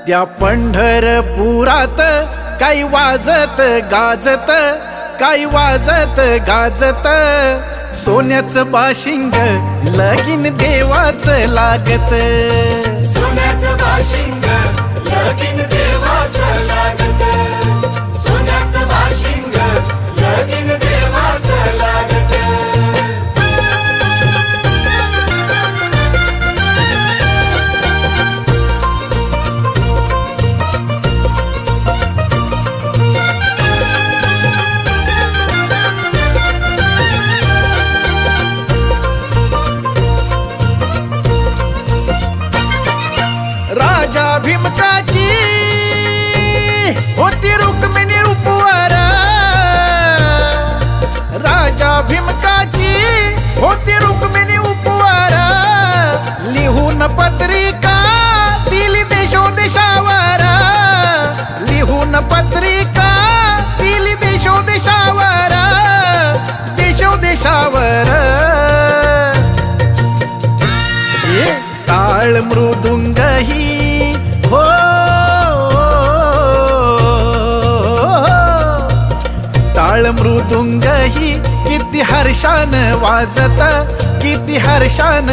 त्या पंढरपुरात काही वाजत गाजत, काही वाजत गाजत, सोन्याचं बाशिंग लगीन देवाचं लागत. सोन्याचं बाशिंग लगीन देवाचं लागत. सोन्याचं बाशिंग लगीन देवाचं लागत. राजा भीमकाची होती रुक्मिणी रूपवर, राजा भीमकाची होती रुक्मिणी उपवर, लिहून पत्रिका दिली देशोदेशावर, लिहून पत्रिका दिली देशोदेशावर, देशोदेशावर. टाळ मृदुंग ही हो, टाळ मृदुंग ही किती हर्षान वाजत, किती हर्षान